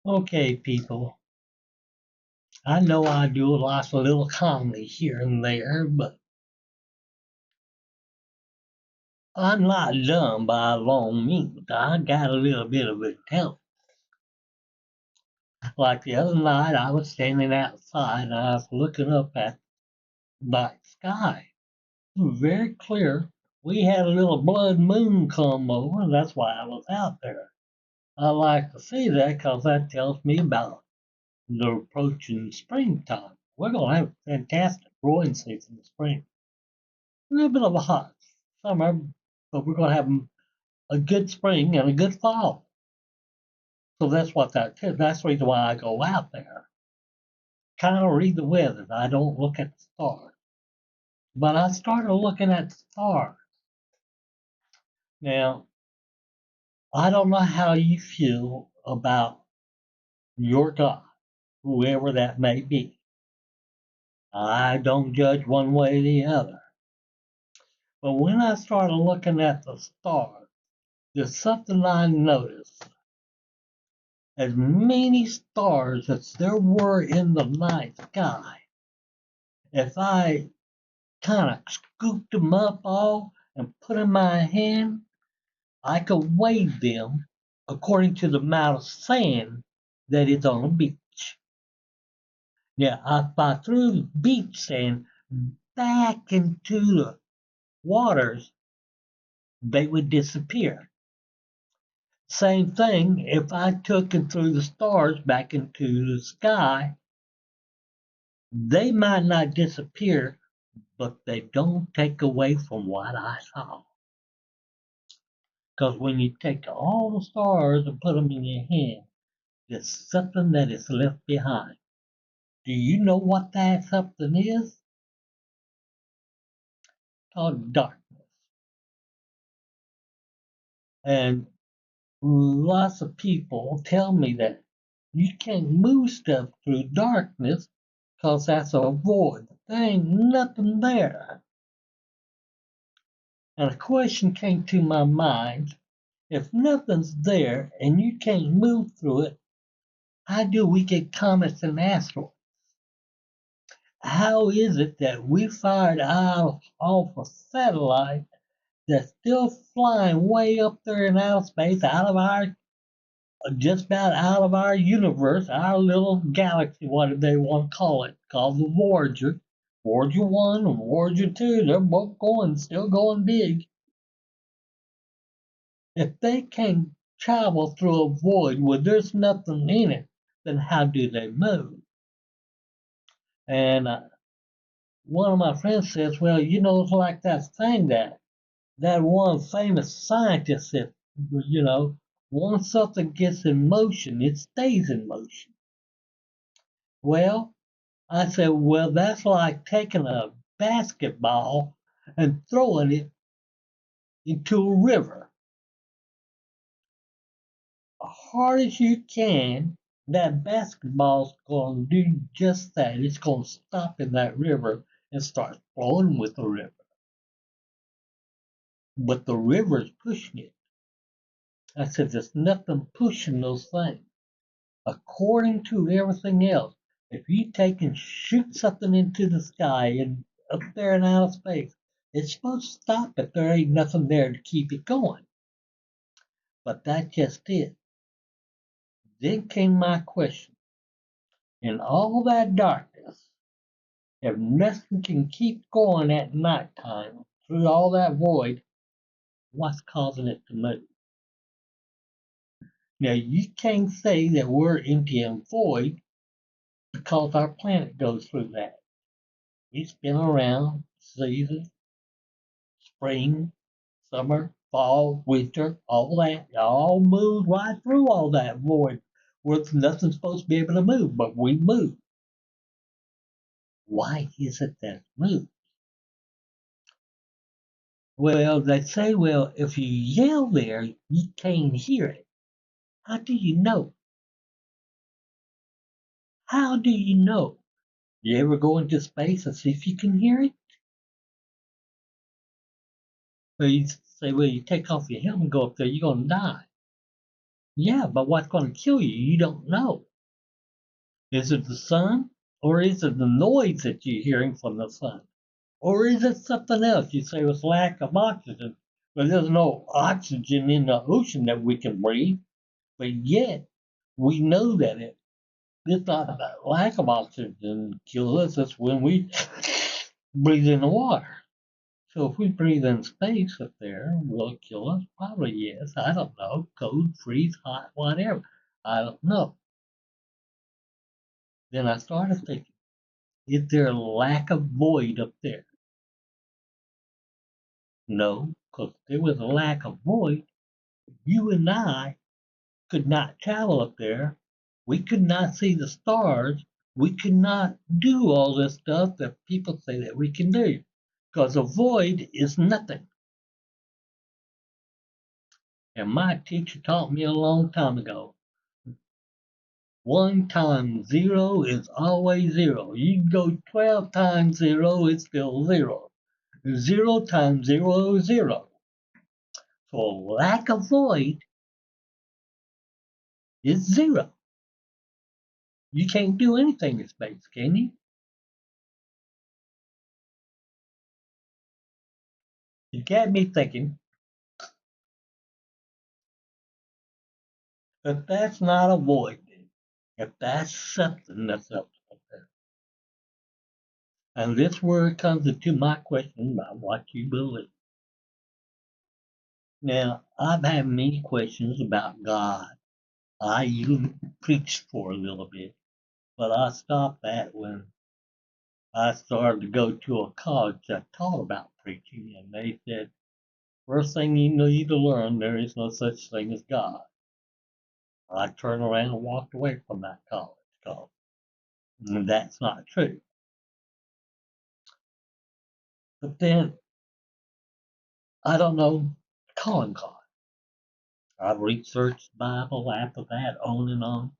Okay, people. I know I do lots of little comedy here and there, but I'm not dumb by a long means. I got a little bit of intelligence. Like the other night, I was standing outside and I was looking up at the night sky. It was very clear. We had a little blood moon come over, and that's why I was out there. I like to see that because that tells me about the approaching springtime. We're going to have a fantastic growing season in spring. A little bit of a hot summer, but we're going to have a good spring and a good fall. So that's what that is. That's the reason why I go out there. Kind of read the weather. I don't look at the stars. But I started looking at the stars. Now, I don't know how you feel about your God, whoever that may be. I don't judge one way or the other. But when I started looking at the stars, there's something I noticed. As many stars as there were in the night sky, if I kind of scooped them up all and put them in my hand, I could weigh them according to the amount of sand that is on the beach. Now, if I threw beach sand back into the waters, they would disappear. Same thing if I took and threw the stars back into the sky, they might not disappear, but they don't take away from what I saw. Because when you take all the stars and put them in your hand, there's something that is left behind. Do you know what that something is? Called darkness. And lots of people tell me that you can't move stuff through darkness because that's a void. There ain't nothing there. And a question came to my mind. If nothing's there and you can't move through it, how do we get comets and asteroids? How is it that we fired out off a satellite that's still flying way up there in outer space, out of our just about out of our universe, our little galaxy, what do they want to call it, called the Voyager. Voyager 1 and Voyager 2, they're both going, still going big. If they can travel through a void where there's nothing in it, then how do they move? And one of my friends says, well, it's like that thing that one famous scientist said, you know, once something gets in motion, it stays in motion. Well, I said, well, that's like taking a basketball and throwing it into a river. As hard as you can, that basketball's going to do just that. It's going to stop in that river and start flowing with the river. But the river is pushing it. I said, there's nothing pushing those things. According to everything else, if you take and shoot something into the sky and up there in outer space, it's supposed to stop if there ain't nothing there to keep it going. But that just it. Then came my question. In all that darkness, if nothing can keep going at nighttime through all that void, what's causing it to move? Now you can't say that we're empty and void because our planet goes through that. We spin around seasons, spring, summer, fall, winter, all that. It all moves right through all that void where nothing's supposed to be able to move, but we move. Why is it that it moves? Well, they say, well, if you yell there, you can't hear it. How do you know? How do you know? You ever go into space and see if you can hear it? Or you say, well, you take off your helmet and go up there, you're going to die. Yeah, but what's going to kill you? You don't know. Is it the sun? Or is it the noise that you're hearing from the sun? Or is it something else? You say it's lack of oxygen, but there's no oxygen in the ocean that we can breathe. But yet, we know that it's not the lack of oxygen kills us, it's when we breathe in the water. So if we breathe in space up there, will it kill us? Probably yes. I don't know. Cold, freeze, hot, whatever. I don't know. Then I started thinking, is there a lack of void up there? No, because there was a lack of void. You and I could not travel up there. We could not see the stars. We could not do all this stuff that people say that we can do. Because a void is nothing. And my teacher taught me a long time ago. 1 times 0 is always 0. You can go 12 times 0, it's still 0. 0 times 0 is 0. So a lack of void is 0. You can't do anything in space, can you? It got me thinking, if that's not a void, if that's something that's up there. And this word comes into my question about what you believe. Now, I've had many questions about God. I even preached for a little bit, but I stopped that when I started to go to a college that taught about preaching, and they said, first thing you need to learn, there is no such thing as God. I turned around and walked away from that college because that's not true. But then, I don't know, calling God. I researched the Bible after that, on and on.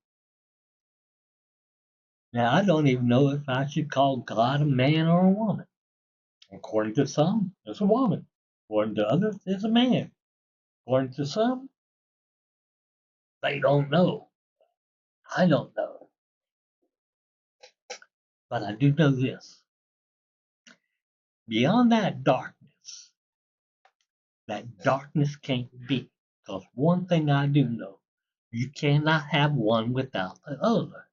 Now, I don't even know if I should call God a man or a woman. According to some, it's a woman. According to others, it's a man. According to some, they don't know. I don't know. But I do know this. Beyond that darkness can't be. Because one thing I do know, you cannot have one without the other.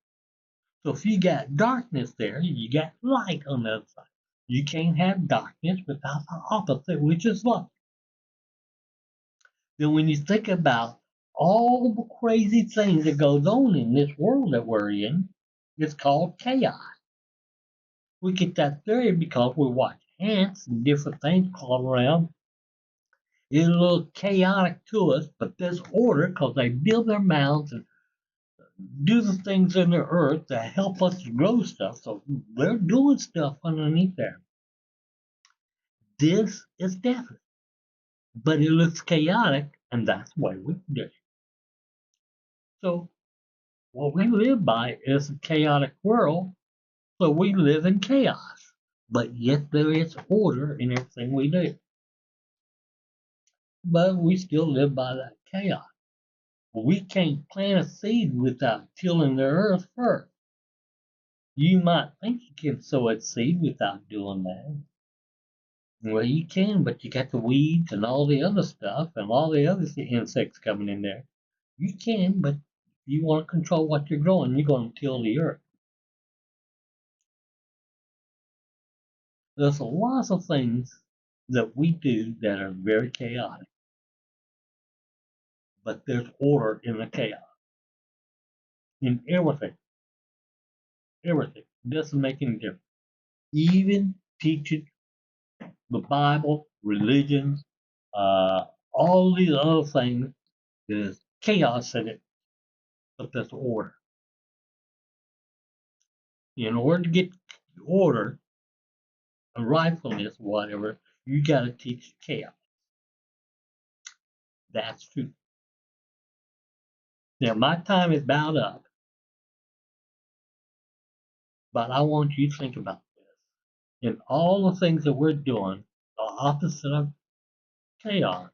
So if you got darkness there, you got light on the other side. You can't have darkness without the opposite, which is light. Then when you think about all the crazy things that goes on in this world that we're in, it's called chaos. We get that theory because we watch ants and different things crawl around. It's a little chaotic to us, but there's order because they build their mounds and do the things in the earth that help us to grow stuff. So they're doing stuff underneath there. This is different, but it looks chaotic, and that's the way we do it. So what we live by is a chaotic world, so we live in chaos. But yet there is order in everything we do. But we still live by that chaos. We can't plant a seed without tilling the earth first. You might think you can sow a seed without doing that. Well, you can, but you got the weeds and all the other stuff and all the other insects coming in there. You can, but if you want to control what you're growing, you're going to till the earth. There's lots of things that we do that are very chaotic, but there's order in the chaos. In everything, everything. It doesn't make any difference. Even teaching the Bible, religions, all these other things, there's chaos in it, but there's order. In order to get order and rightfulness, whatever, you got to teach chaos. That's true. Now, my time is about up, but I want you to think about this. In all the things that we're doing, the opposite of chaos